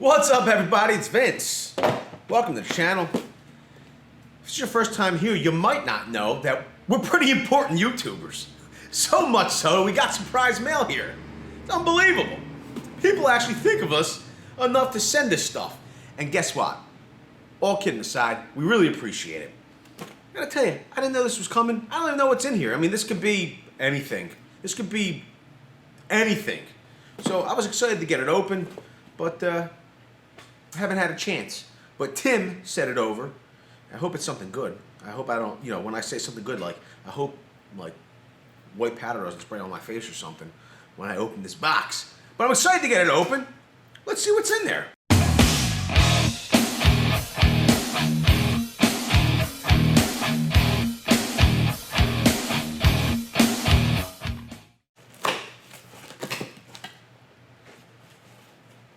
What's up, everybody? It's Vince. Welcome to the channel. If it's your first time here, you might not know that we're pretty important YouTubers. So much so, we got surprise mail here. It's unbelievable. People actually think of us enough to send us stuff. And guess what? All kidding aside, we really appreciate it. I gotta tell you, I didn't know this was coming. I don't even know what's in here. I mean, this could be anything. This could be anything. So I was excited to get it open, but I haven't had a chance. But Tim sent it over. I hope it's something good. I hope I don't, when I say something good, I hope, white powder doesn't spray on my face or something when I open this box. But I'm excited to get it open. Let's see what's in there.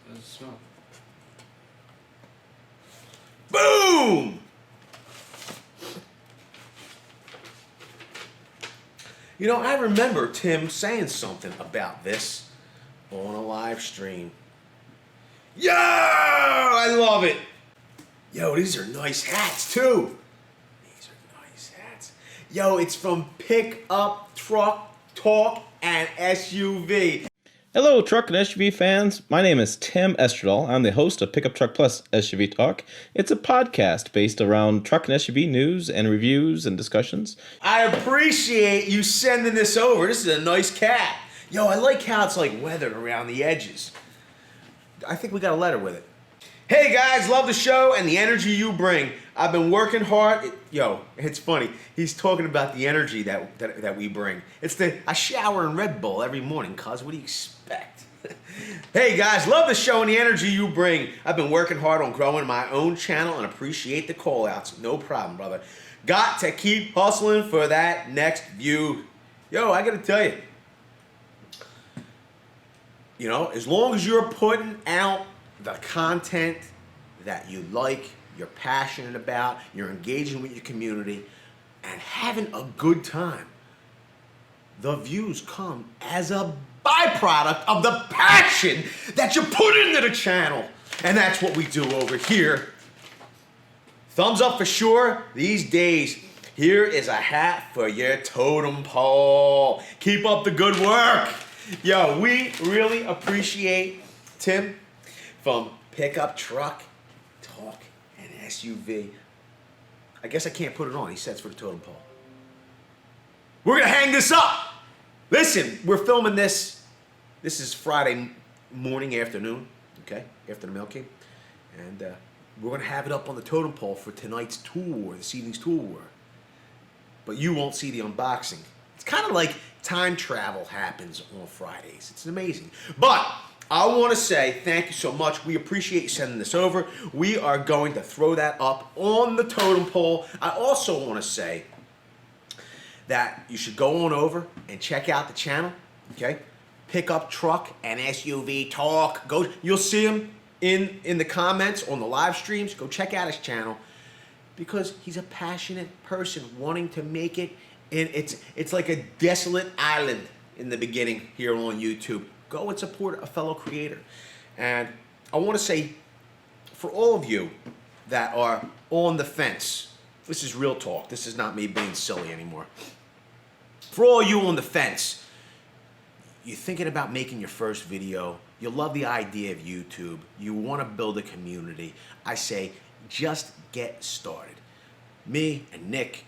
Does it smell? Boom! I remember Tim saying something about this on a live stream. Yo! I love it! Yo, these are nice hats, too. These are nice hats. Yo, it's from Pick Up Truck Talk and SUV. Hello, truck and SUV fans. My name is Tim Estradal. I'm the host of Pickup Truck Plus SUV Talk. It's a podcast based around truck and SUV news and reviews and discussions. I appreciate you sending this over. This is a nice cat. Yo, I like how it's weathered around the edges. I think we got a letter with it. Hey guys, love the show and the energy you bring. I've been working hard. Yo, it's funny. He's talking about the energy that we bring. I shower in Red Bull every morning, cuz what do you expect? Hey guys, love the show and the energy you bring. I've been working hard on growing my own channel and appreciate the call outs. No problem, brother. Got to keep hustling for that next view. Yo, I gotta tell you, as long as you're putting out the content that you like, you're passionate about, you're engaging with your community, and having a good time, the views come as a byproduct of the passion that you put into the channel. And that's what we do over here. Thumbs up for sure. These days, here is a hat for your totem pole. Keep up the good work. Yo, we really appreciate Tim from Pickup Truck Talk and SUV. I guess I can't put it on. He says for the totem pole. We're going to hang this up. Listen, we're filming this. This is Friday morning, afternoon, okay, after the mail came. And we're going to have it up on the totem pole for tonight's tour, this evening's tour. But you won't see the unboxing. It's kind of like time travel happens on Fridays. It's amazing. But I want to say thank you so much. We appreciate you sending this over. We are going to throw that up on the totem pole. I also want to say that you should go on over and check out the channel, okay? Pickup Truck and SUV Talk. You'll see him in the comments on the live streams. Go check out his channel because he's a passionate person wanting to make it. And it's like a desolate island in the beginning here on YouTube. Go and support a fellow creator. And I want to say, for all of you that are on the fence, this is real talk. This is not me being silly anymore. For all you on the fence, you're thinking about making your first video, you love the idea of YouTube, you want to build a community, I say, just get started. Me and Nick,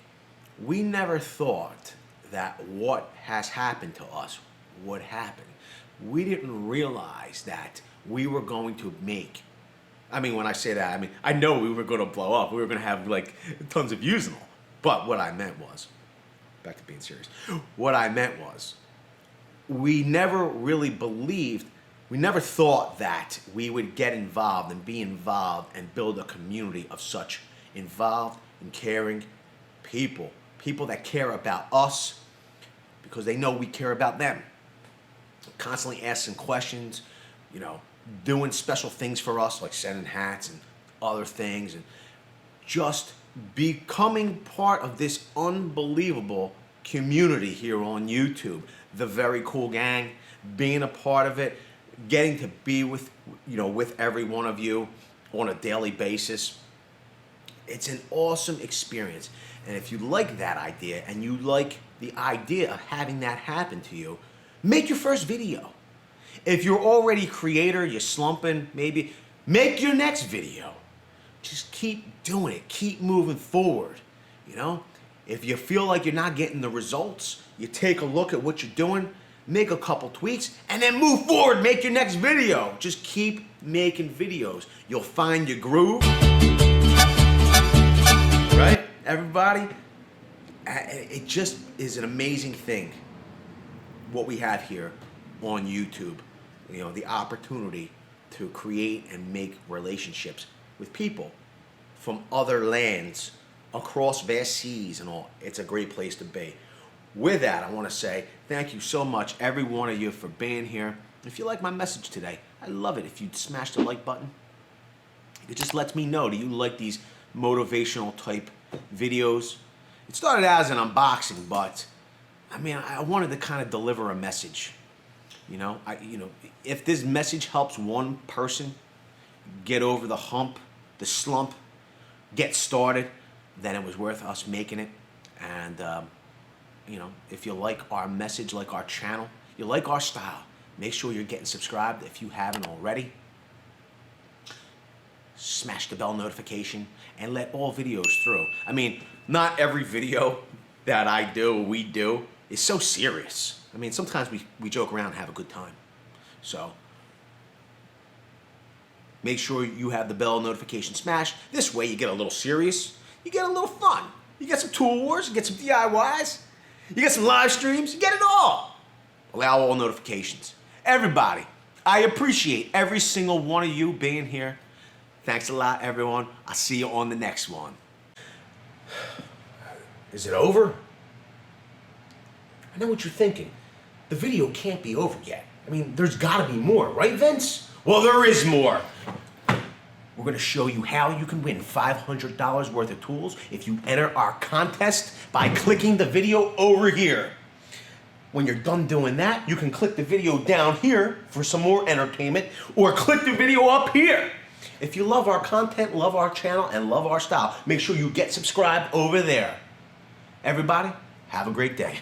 we never thought that what has happened to us would happen. We didn't realize that we were going to make, when I say that, I know we were going to blow up. We were going to have tons of views and all. But what I meant was, back to being serious, what I meant was, we never really believed, we never thought that we would get involved and be involved and build a community of such involved and caring people. People that care about us because they know we care about them. Constantly asking questions, doing special things for us like sending hats and other things, and just becoming part of this unbelievable community here on YouTube. The Very Cool Gang, being a part of it, getting to be with, with every one of you on a daily basis. It's an awesome experience. And if you like that idea and you like the idea of having that happen to you, make your first video. If you're already a creator, you're slumping, maybe make your next video. Just keep doing it. Keep moving forward. If you feel like you're not getting the results, you take a look at what you're doing, make a couple tweaks, and then move forward. Make your next video. Just keep making videos. You'll find your groove. Right, everybody? It just is an amazing thing what we have here on YouTube. The opportunity to create and make relationships with people from other lands, across vast seas and all. It's a great place to be. With that, I want to say thank you so much, every one of you, for being here. If you like my message today, I'd love it if you'd smash the like button. It just lets me know, do you like these motivational type videos? It started out as an unboxing, but I wanted to kind of deliver a message. If this message helps one person get over the hump, the slump, get started, then it was worth us making it. And if you like our message, like our channel, you like our style, make sure you're getting subscribed if you haven't already. Smash the bell notification and let all videos through. Not every video that I do, we do, is so serious. Sometimes we joke around and have a good time. So make sure you have the bell notification smashed. This way you get a little serious, you get a little fun. You get some tool wars, you get some DIYs, you get some live streams, you get it all. Allow all notifications. Everybody, I appreciate every single one of you being here. Thanks a lot, everyone. I'll see you on the next one. Is it over? I know what you're thinking. The video can't be over yet. There's gotta be more, right, Vince? Well, there is more. We're gonna show you how you can win $500 worth of tools if you enter our contest by clicking the video over here. When you're done doing that, you can click the video down here for some more entertainment, or click the video up here. If you love our content, love our channel, and love our style, make sure you get subscribed over there. Everybody, have a great day.